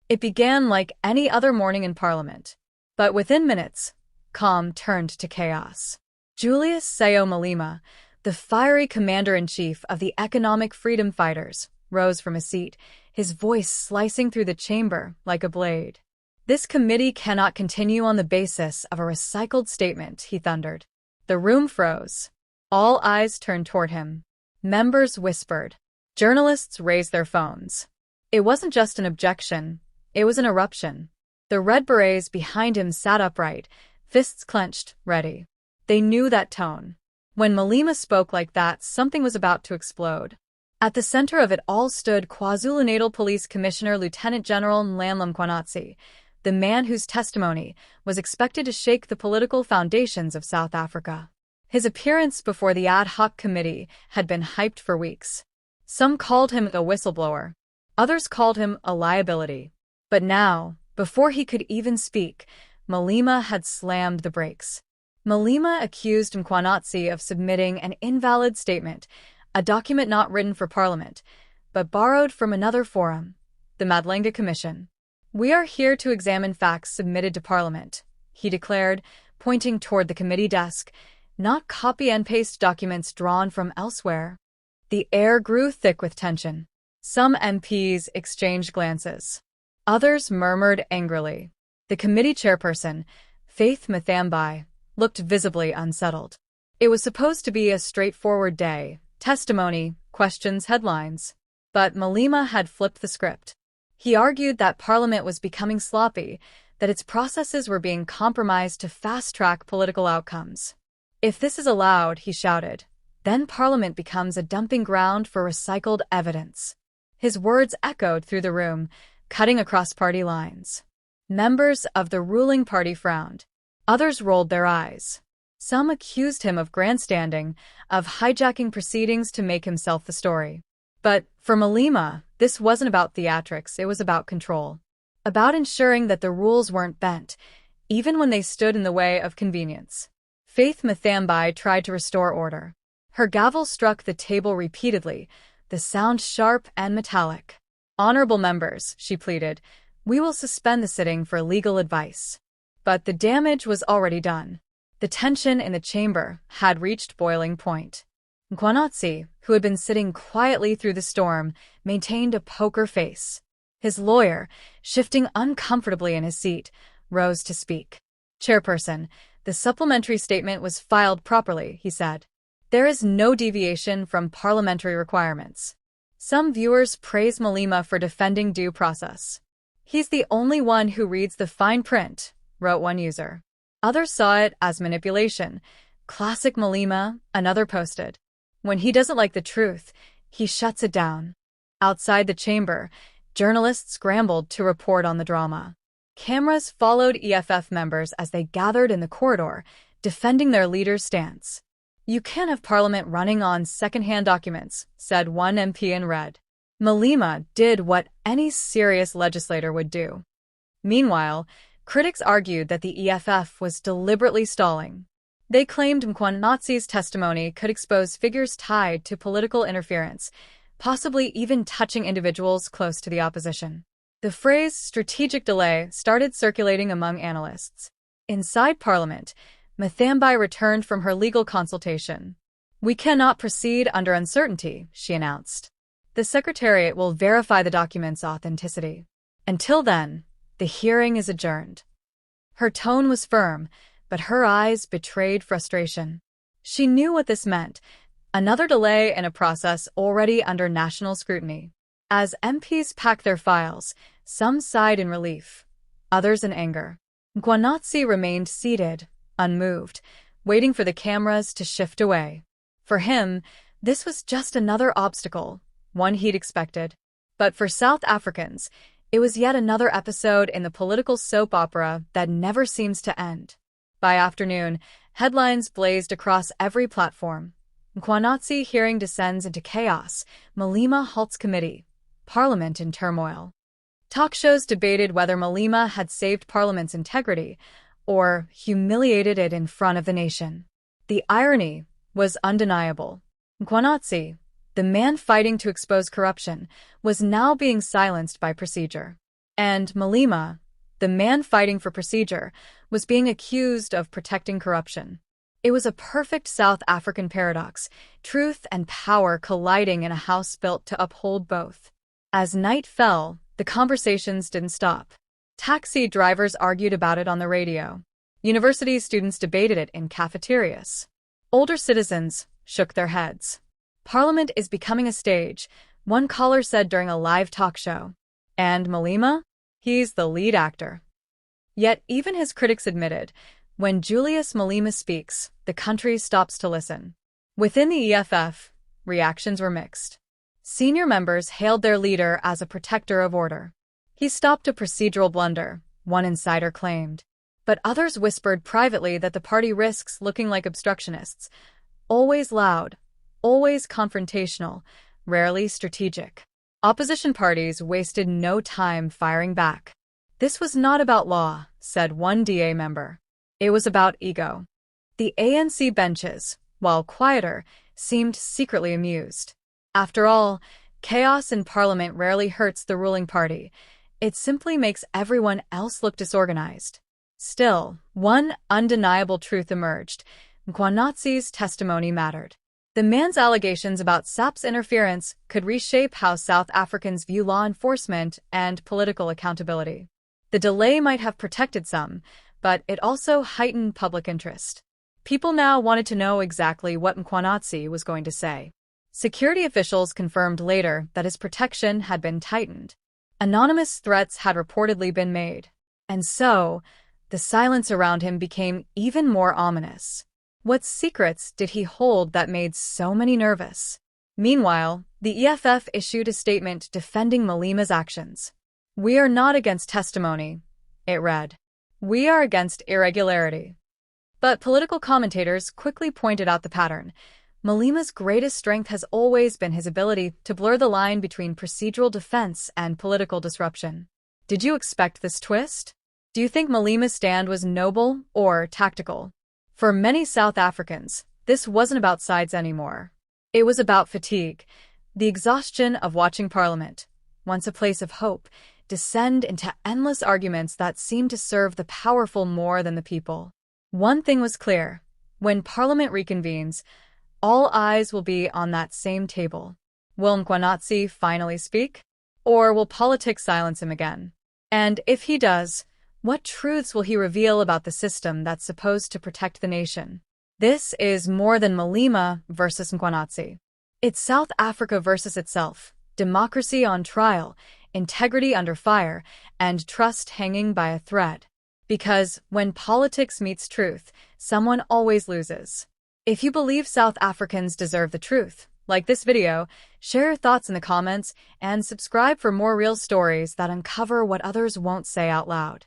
It began like any other morning in Parliament. But within minutes, calm turned to chaos. Julius Sello Malema, the fiery commander-in-chief of the Economic Freedom Fighters, rose from his seat, his voice slicing through the chamber like a blade. "This committee cannot continue on the basis of a recycled statement," he thundered. The room froze. All eyes turned toward him. Members whispered. Journalists raised their phones. It wasn't just an objection, it was an eruption. The red berets behind him sat upright, fists clenched, ready. They knew that tone. When Malema spoke like that, something was about to explode. At the center of it all stood KwaZulu-Natal Police Commissioner Lieutenant General Nhlanhla Mkhwanazi, the man whose testimony was expected to shake the political foundations of South Africa. His appearance before the ad hoc committee had been hyped for weeks. Some called him a whistleblower. Others called him a liability. But now, before he could even speak, Malema had slammed the brakes. Malema accused Mkhwanazi of submitting an invalid statement, a document not written for Parliament, but borrowed from another forum, the Madlenga Commission. "We are here to examine facts submitted to Parliament," he declared, pointing toward the committee desk, "not copy and paste documents drawn from elsewhere." The air grew thick with tension. Some MPs exchanged glances. Others murmured angrily. The committee chairperson, Faith Mkhwanazi, looked visibly unsettled. It was supposed to be a straightforward day, testimony, questions, headlines. But Malema had flipped the script. He argued that Parliament was becoming sloppy, that its processes were being compromised to fast-track political outcomes. "If this is allowed," he shouted, "then Parliament becomes a dumping ground for recycled evidence." His words echoed through the room, cutting across party lines. Members of the ruling party frowned. Others rolled their eyes. Some accused him of grandstanding, of hijacking proceedings to make himself the story. But for Malema, this wasn't about theatrics, it was about control. About ensuring that the rules weren't bent, even when they stood in the way of convenience. Faith Mkhwanazi tried to restore order. Her gavel struck the table repeatedly, the sound sharp and metallic. "Honorable members," she pleaded, "we will suspend the sitting for legal advice." But the damage was already done. The tension in the chamber had reached boiling point. Mkhwanazi, who had been sitting quietly through the storm, maintained a poker face. His lawyer, shifting uncomfortably in his seat, rose to speak. "Chairperson, the supplementary statement was filed properly," he said. "There is no deviation from parliamentary requirements." Some viewers praise Malema for defending due process. "He's the only one who reads the fine print," wrote one user. Others saw it as manipulation. "Classic Malema," another posted. "When he doesn't like the truth, he shuts it down." Outside the chamber, journalists scrambled to report on the drama. Cameras followed EFF members as they gathered in the corridor, defending their leader's stance. "You can't have Parliament running on second-hand documents," said one MP in red. Malema did what any serious legislator would do. Meanwhile, critics argued that the EFF was deliberately stalling. They claimed Mkhwanazi's testimony could expose figures tied to political interference, possibly even touching individuals close to the opposition. The phrase strategic delay started circulating among analysts. Inside Parliament, Mkhwanazi returned from her legal consultation. "We cannot proceed under uncertainty," she announced. "The Secretariat will verify the document's authenticity. Until then, the hearing is adjourned." Her tone was firm, but her eyes betrayed frustration. She knew what this meant, another delay in a process already under national scrutiny. As MPs packed their files, some sighed in relief, others in anger. Mkhwanazi remained seated, unmoved, waiting for the cameras to shift away. For him, this was just another obstacle, one he'd expected. But for South Africans, it was yet another episode in the political soap opera that never seems to end. By afternoon, headlines blazed across every platform. Mkhwanazi hearing descends into chaos, Malema halts committee, Parliament in turmoil. Talk shows debated whether Malema had saved Parliament's integrity or humiliated it in front of the nation. The irony was undeniable. Mkhwanazi, the man fighting to expose corruption, was now being silenced by procedure. And Malema, the man fighting for procedure, was being accused of protecting corruption. It was a perfect South African paradox, truth and power colliding in a house built to uphold both. As night fell, the conversations didn't stop. Taxi drivers argued about it on the radio. University students debated it in cafeterias. Older citizens shook their heads. Parliament is becoming a stage, one caller said during a live talk show. And Malema? He's the lead actor. Yet even his critics admitted, when Julius Malema speaks, the country stops to listen. Within the EFF, reactions were mixed. Senior members hailed their leader as a protector of order. He stopped a procedural blunder, one insider claimed. But others whispered privately that the party risks looking like obstructionists. Always loud, always confrontational, rarely strategic. Opposition parties wasted no time firing back. This was not about law, said one DA member. It was about ego. The ANC benches, while quieter, seemed secretly amused. After all, chaos in Parliament rarely hurts the ruling party. It simply makes everyone else look disorganized. Still, one undeniable truth emerged. Mkhwanazi's testimony mattered. The man's allegations about SAP's interference could reshape how South Africans view law enforcement and political accountability. The delay might have protected some, but it also heightened public interest. People now wanted to know exactly what Mkhwanazi was going to say. Security officials confirmed later that his protection had been tightened. Anonymous threats had reportedly been made. And so, the silence around him became even more ominous. What secrets did he hold that made so many nervous? Meanwhile, the EFF issued a statement defending Malema's actions. "We are not against testimony," it read. "We are against irregularity." But political commentators quickly pointed out the pattern. Malema's greatest strength has always been his ability to blur the line between procedural defense and political disruption. Did you expect this twist? Do you think Malema's stand was noble or tactical? For many South Africans, this wasn't about sides anymore. It was about fatigue, the exhaustion of watching Parliament, once a place of hope, descend into endless arguments that seemed to serve the powerful more than the people. One thing was clear: when Parliament reconvenes, all eyes will be on that same table. Will Mkhwanazi finally speak? Or will politics silence him again? And if he does, what truths will he reveal about the system that's supposed to protect the nation? This is more than Malema versus Mkhwanazi. It's South Africa versus itself, democracy on trial, integrity under fire, and trust hanging by a thread. Because when politics meets truth, someone always loses. If you believe South Africans deserve the truth, like this video, share your thoughts in the comments, and subscribe for more real stories that uncover what others won't say out loud.